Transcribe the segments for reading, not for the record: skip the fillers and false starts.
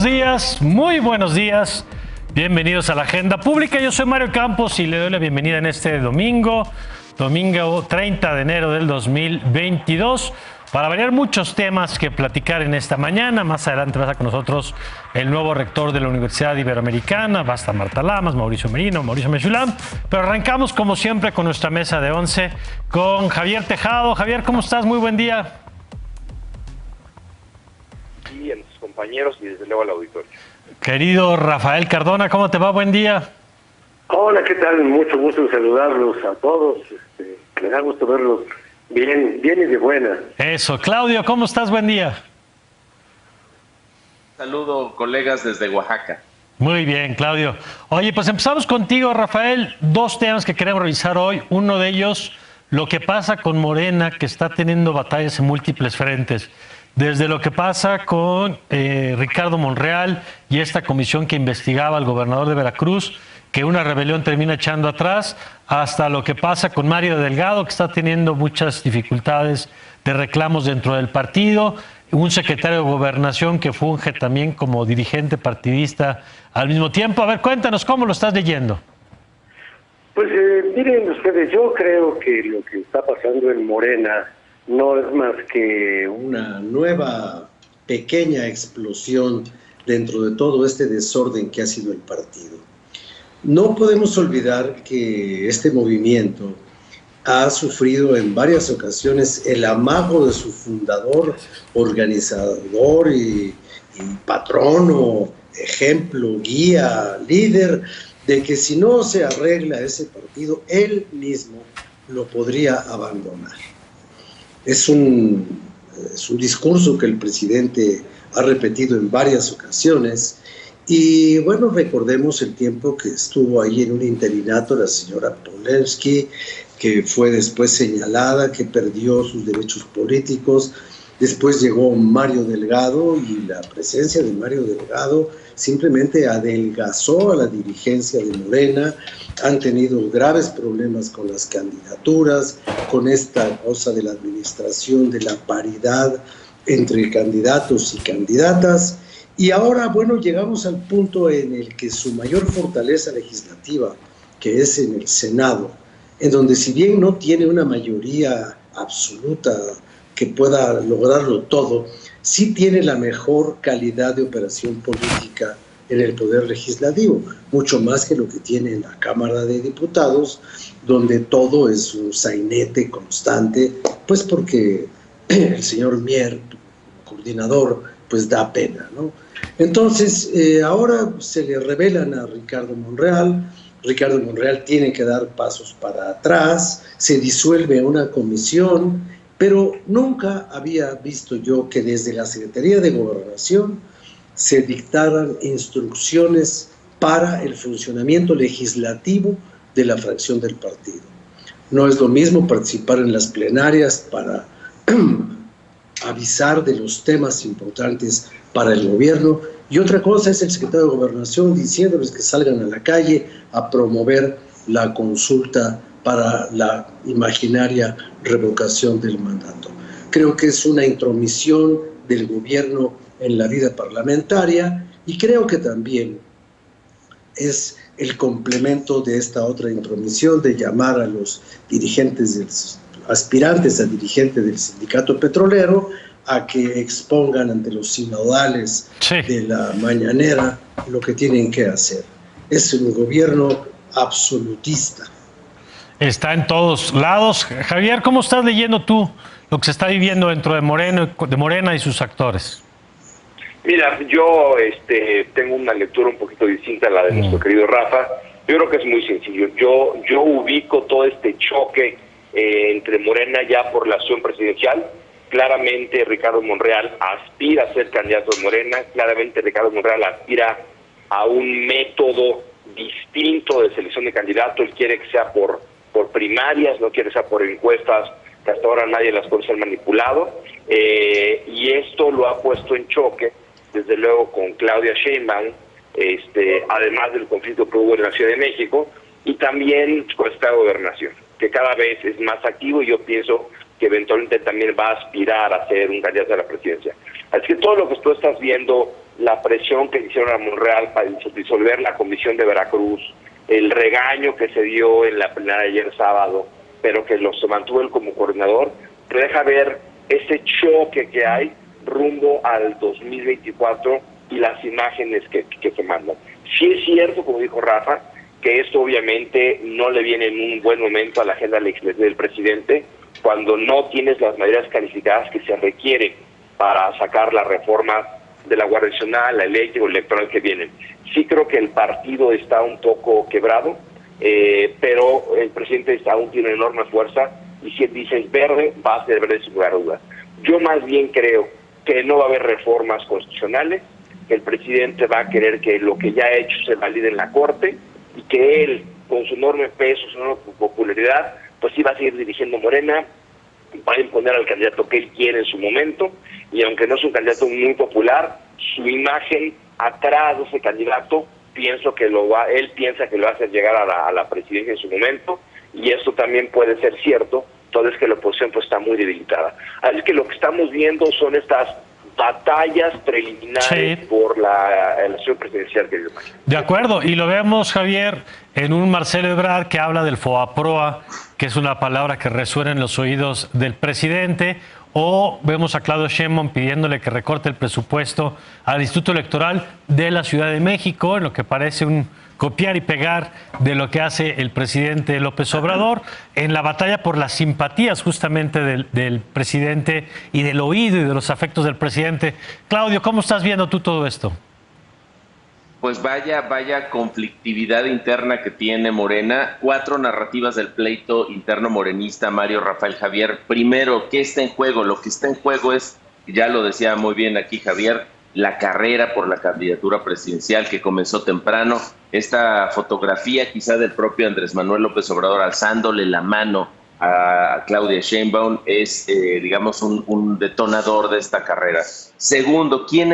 Días, muy buenos días, bienvenidos a la Agenda Pública. Yo soy Mario Campos y le doy la bienvenida en este domingo 30 de enero del 2022, para variar muchos temas que platicar en esta mañana. Más adelante va a estar con nosotros el nuevo rector de la Universidad Iberoamericana, va a estar Marta Lamas, Mauricio Merino, Mauricio Mechulam, pero arrancamos como siempre con nuestra mesa de 11 con Javier Tejado. Javier, ¿cómo estás? Muy buen día. Y a nuestros compañeros y desde luego al auditorio. Querido Rafael Cardona, ¿cómo te va? Buen día. Hola, ¿qué tal? Mucho gusto en saludarlos a todos. Me da gusto verlos bien y de buena. Eso. Claudio, ¿cómo estás? Buen día. Saludo, colegas desde Oaxaca. Muy bien, Claudio. Oye, pues empezamos contigo, Rafael. Dos temas que queremos revisar hoy. Uno de ellos, lo que pasa con Morena, que está teniendo batallas en múltiples frentes. Desde lo que pasa con Ricardo Monreal y esta comisión que investigaba al gobernador de Veracruz, que una rebelión termina echando atrás, hasta lo que pasa con Mario Delgado, que está teniendo muchas dificultades de reclamos dentro del partido, un secretario de Gobernación que funge también como dirigente partidista al mismo tiempo. A ver, cuéntanos, ¿cómo lo estás leyendo? Pues miren ustedes, yo creo que lo que está pasando en Morena no es más que una nueva pequeña explosión dentro de todo este desorden que ha sido el partido. No podemos olvidar que este movimiento ha sufrido en varias ocasiones el amago de su fundador, organizador y patrono, ejemplo, guía, líder, de que si no se arregla ese partido, él mismo lo podría abandonar. Es un discurso que el presidente ha repetido en varias ocasiones. Y bueno, recordemos el tiempo que estuvo ahí en un interinato la señora Polensky, que fue después señalada, que perdió sus derechos políticos. Después llegó Mario Delgado y la presencia de Mario Delgado simplemente adelgazó a la dirigencia de Morena. Han tenido graves problemas con las candidaturas, con esta cosa de la administración de la paridad entre candidatos y candidatas. Y ahora, bueno, llegamos al punto en el que su mayor fortaleza legislativa, que es en el Senado, en donde si bien no tiene una mayoría absoluta que pueda lograrlo todo, sí tiene la mejor calidad de operación política en el Poder Legislativo, mucho más que lo que tiene en la Cámara de Diputados, donde todo es un sainete constante, pues porque el señor Mier, coordinador, pues da pena, ¿no? Entonces, ahora se le revelan a Ricardo Monreal. Ricardo Monreal tiene que dar pasos para atrás, se disuelve una comisión, pero nunca había visto yo que desde la Secretaría de Gobernación se dictaran instrucciones para el funcionamiento legislativo de la fracción del partido. No es lo mismo participar en las plenarias para avisar de los temas importantes para el gobierno, y otra cosa es el secretario de Gobernación diciéndoles que salgan a la calle a promover la consulta para la imaginaria revocación del mandato. Creo que es una intromisión del gobierno en la vida parlamentaria, y creo que también es el complemento de esta otra intromisión de llamar a los dirigentes, aspirantes a dirigente del sindicato petrolero, a que expongan ante los sinodales de la mañanera lo que tienen que hacer. Es un gobierno absolutista. Está en todos lados. Javier, ¿cómo estás leyendo tú lo que se está viviendo dentro de Morena y sus actores? Mira, yo tengo una lectura un poquito distinta a la de nuestro querido Rafa. Yo creo que es muy sencillo. Yo ubico todo este choque entre Morena ya por la acción presidencial. Claramente Ricardo Monreal aspira a ser candidato de Morena. Claramente Ricardo Monreal aspira a un método distinto de selección de candidatos. Él quiere que sea por primarias, no quiere que sea por encuestas que hasta ahora nadie las puede ser manipulado. Y esto lo ha puesto en choque, desde luego, con Claudia Sheinbaum, además del conflicto que hubo en la Ciudad de México, y también con esta gobernación, que cada vez es más activo, y yo pienso que eventualmente también va a aspirar a ser un candidato a la presidencia. Así que todo lo que tú estás viendo la presión que hicieron a Monreal para disolver la Comisión de Veracruz, el regaño que se dio en la plenaria ayer sábado, pero que se mantuvo él como coordinador, te deja ver ese choque que hay rumbo al 2024 y las imágenes que se mandan. Sí es cierto, como dijo Rafa, que esto obviamente no le viene en un buen momento a la agenda legislativa del presidente cuando no tienes las mayorías calificadas que se requieren para sacar la reforma de la Guardia Nacional, la eléctrica o electoral que vienen. Sí creo que el partido está un poco quebrado, pero el presidente aún tiene enorme fuerza y si él dice es verde, va a ser verde sin lugar a dudas. Yo más bien creo que no va a haber reformas constitucionales, que el presidente va a querer que lo que ya ha hecho se valide en la Corte y que él, con su enorme peso, su enorme popularidad, pues sí va a seguir dirigiendo Morena, va a imponer al candidato que él quiere en su momento, y aunque no es un candidato muy popular, su imagen atrás de ese candidato, él piensa que lo va a hacer llegar a la presidencia en su momento, y eso también puede ser cierto, toda vez que la oposición pues está muy debilitada. Así que lo que estamos viendo son estas batallas preliminares por la elección presidencial que Dios imagina. De acuerdo, y lo vemos, Javier, en un Marcelo Ebrard que habla del FOAPROA, que es una palabra que resuena en los oídos del presidente, o vemos a Claudia Sheinbaum pidiéndole que recorte el presupuesto al Instituto Electoral de la Ciudad de México, en lo que parece un copiar y pegar de lo que hace el presidente López Obrador, en la batalla por las simpatías justamente del presidente y del oído y de los afectos del presidente. Claudio, ¿cómo estás viendo tú todo esto? Pues vaya conflictividad interna que tiene Morena. 4 narrativas del pleito interno morenista, Mario, Rafael, Javier. Primero, ¿qué está en juego? Lo que está en juego es, ya lo decía muy bien aquí Javier, la carrera por la candidatura presidencial que comenzó temprano. Esta fotografía quizá del propio Andrés Manuel López Obrador alzándole la mano a Claudia Sheinbaum es, digamos, un detonador de esta carrera. Segundo, ¿quién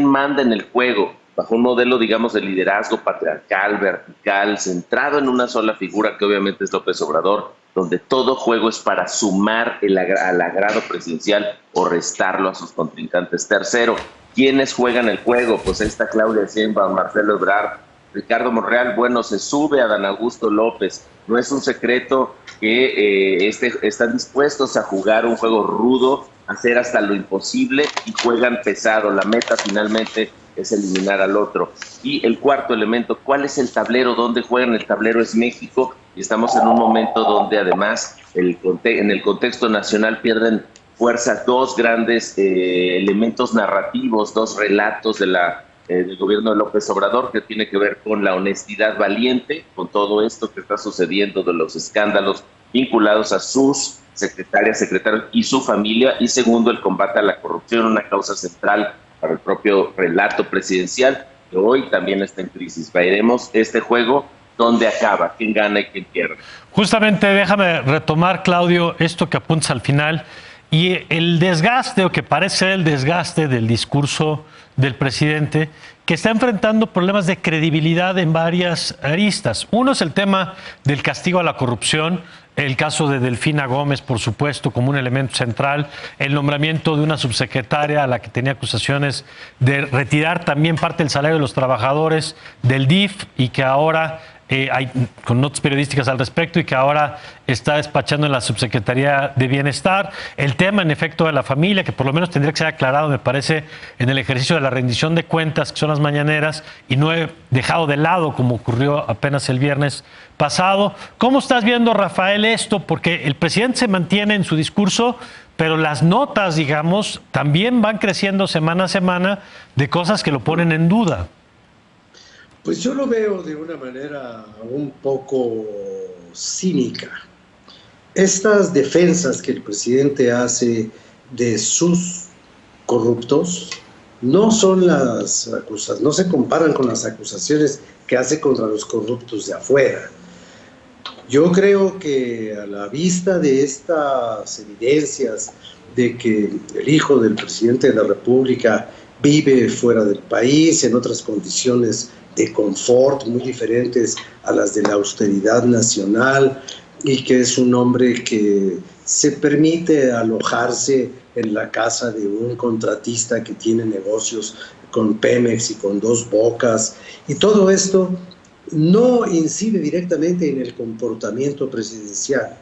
manda en el juego? Bajo un modelo, digamos, de liderazgo patriarcal, vertical, centrado en una sola figura que obviamente es López Obrador, donde todo juego es para sumar al agrado presidencial o restarlo a sus contrincantes. Tercero, ¿quiénes juegan el juego? Pues ahí está Claudia Sheinbaum, Marcelo Ebrard, Ricardo Monreal. Bueno, se sube a Dan Augusto López. No es un secreto que están dispuestos a jugar un juego rudo, hacer hasta lo imposible y juegan pesado. La meta finalmente es eliminar al otro. Y el cuarto elemento, ¿cuál es el tablero? ¿Dónde juegan? El tablero es México y estamos en un momento donde además en el contexto nacional pierden fuerza 2 grandes elementos narrativos, 2 relatos del gobierno de López Obrador, que tiene que ver con la honestidad valiente, con todo esto que está sucediendo de los escándalos vinculados a sus secretarios y su familia, y segundo, el combate a la corrupción, una causa central para el propio relato presidencial, que hoy también está en crisis. Veremos este juego dónde acaba, quién gana y quién pierde. Justamente déjame retomar, Claudio, esto que apuntas al final, y el desgaste, o que parece ser el desgaste del discurso del presidente, que está enfrentando problemas de credibilidad en varias aristas. Uno es el tema del castigo a la corrupción, el caso de Delfina Gómez, por supuesto, como un elemento central, el nombramiento de una subsecretaria a la que tenía acusaciones de retirar también parte del salario de los trabajadores del DIF y que ahora hay con notas periodísticas al respecto y que ahora está despachando en la Subsecretaría de Bienestar. El tema, en efecto, de la familia, que por lo menos tendría que ser aclarado, me parece, en el ejercicio de la rendición de cuentas, que son las mañaneras, y no he dejado de lado, como ocurrió apenas el viernes pasado. ¿Cómo estás viendo, Rafael, esto? Porque el presidente se mantiene en su discurso, pero las notas, digamos, también van creciendo semana a semana de cosas que lo ponen en duda. Pues yo lo veo de una manera un poco cínica. Estas defensas que el presidente hace de sus corruptos no son las acusaciones, no se comparan con las acusaciones que hace contra los corruptos de afuera. Yo creo que a la vista de estas evidencias de que el hijo del presidente de la República vive fuera del país, en otras condiciones de confort muy diferentes a las de la austeridad nacional, y que es un hombre que se permite alojarse en la casa de un contratista que tiene negocios con Pemex y con Dos Bocas, y todo esto no incide directamente en el comportamiento presidencial,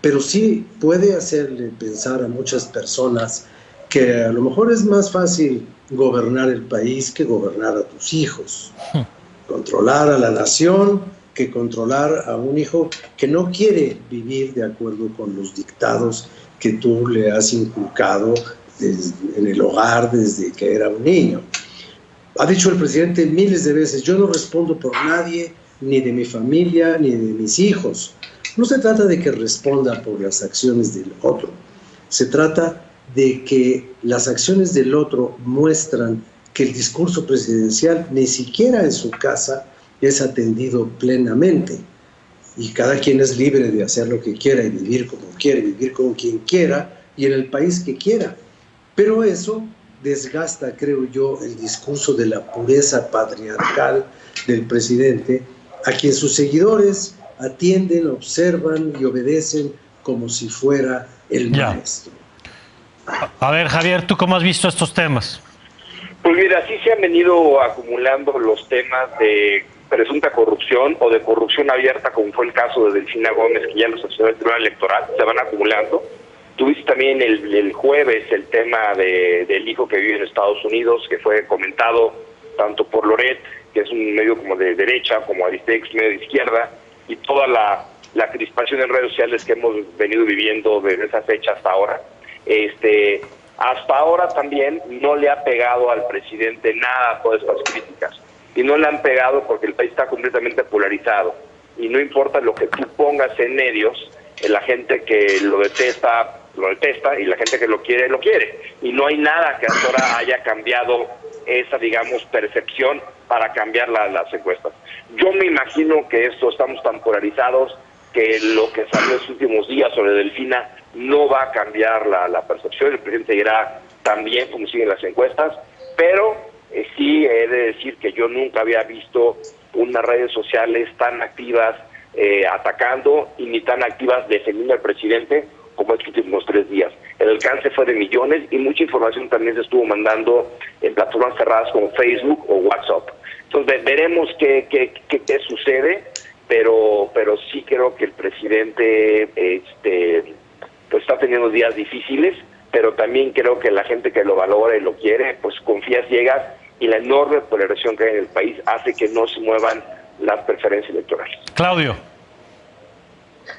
pero sí puede hacerle pensar a muchas personas que a lo mejor es más fácil gobernar el país que gobernar a tus hijos. Controlar a la nación que controlar a un hijo que no quiere vivir de acuerdo con los dictados que tú le has inculcado en el hogar desde que era un niño. Ha dicho el presidente miles de veces: yo no respondo por nadie, ni de mi familia, ni de mis hijos. No se trata de que responda por las acciones del otro. Se trata de que las acciones del otro muestran que el discurso presidencial ni siquiera en su casa es atendido plenamente. Y cada quien es libre de hacer lo que quiera y vivir como quiere, vivir con quien quiera y en el país que quiera. Pero eso desgasta, creo yo, el discurso de la pureza patriarcal del presidente, a quien sus seguidores atienden, observan y obedecen como si fuera el maestro. A ver, Javier, ¿tú cómo has visto estos temas? Pues mira, sí se han venido acumulando los temas de presunta corrupción o de corrupción abierta, como fue el caso de Delfina Gómez, que ya lo sancionó el Tribunal Electoral, se van acumulando. Tuviste también el jueves el tema del hijo que vive en Estados Unidos, que fue comentado tanto por Loret, que es un medio como de derecha, como Aristex, medio de izquierda, y toda la crispación en redes sociales que hemos venido viviendo desde esa fecha hasta ahora. Hasta ahora también no le ha pegado al presidente nada a todas estas críticas. Y no le han pegado porque el país está completamente polarizado. Y no importa lo que tú pongas en medios, la gente que lo detesta, y la gente que lo quiere, lo quiere. Y no hay nada que hasta ahora haya cambiado esa, digamos, percepción para cambiar las encuestas. Yo me imagino que estamos tan polarizados que lo que salió en los últimos días sobre Delfina no va a cambiar la percepción. El presidente irá también como siguen las encuestas, pero sí he de decir que yo nunca había visto unas redes sociales tan activas atacando y ni tan activas defendiendo al presidente como estos últimos 3 días. El alcance fue de millones y mucha información también se estuvo mandando en plataformas cerradas como Facebook o WhatsApp. Entonces veremos qué sucede, pero sí creo que el presidente pues está teniendo días difíciles, pero también creo que la gente que lo valora y lo quiere, pues confía ciegas, y la enorme polarización que hay en el país hace que no se muevan las preferencias electorales. Claudio.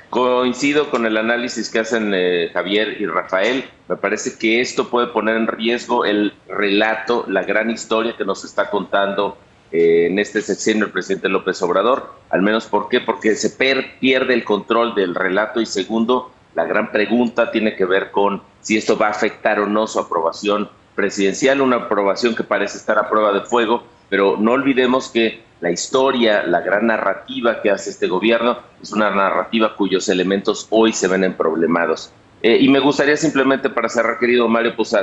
Coincido con el análisis que hacen Javier y Rafael. Me parece que esto puede poner en riesgo el relato, la gran historia que nos está contando en este sexenio el presidente López Obrador. Al menos, ¿por qué? Porque se pierde el control del relato. Y segundo, la gran pregunta tiene que ver con si esto va a afectar o no su aprobación presidencial, una aprobación que parece estar a prueba de fuego, pero no olvidemos que la historia, la gran narrativa que hace este gobierno es una narrativa cuyos elementos hoy se ven emproblemados. Y me gustaría simplemente, para cerrar, querido Mario, pues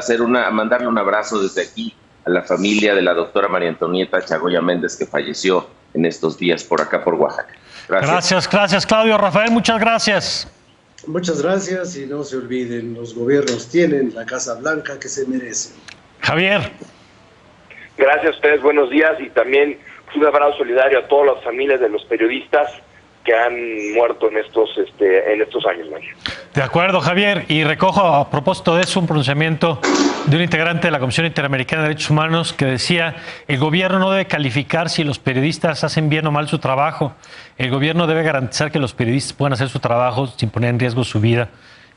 mandarle un abrazo desde aquí a la familia de la doctora María Antonieta Chagoya Méndez, que falleció en estos días por acá, por Oaxaca. Gracias, Claudio. Rafael, muchas gracias. Muchas gracias, y no se olviden, los gobiernos tienen la Casa Blanca que se merecen. Javier. Gracias a ustedes, buenos días, y también un abrazo solidario a todas las familias de los periodistas que han muerto en estos años, Mario. De acuerdo, Javier, y recojo a propósito de eso un pronunciamiento de un integrante de la Comisión Interamericana de Derechos Humanos que decía: el gobierno no debe calificar si los periodistas hacen bien o mal su trabajo. El gobierno debe garantizar que los periodistas puedan hacer su trabajo sin poner en riesgo su vida.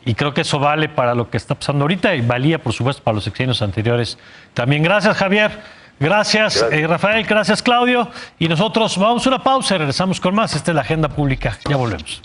Y creo que eso vale para lo que está pasando ahorita y valía, por supuesto, para los sexenios anteriores. También gracias, Javier. Gracias. Rafael. Gracias, Claudio. Y nosotros vamos a una pausa y regresamos con más. Esta es la Agenda Pública. Ya volvemos.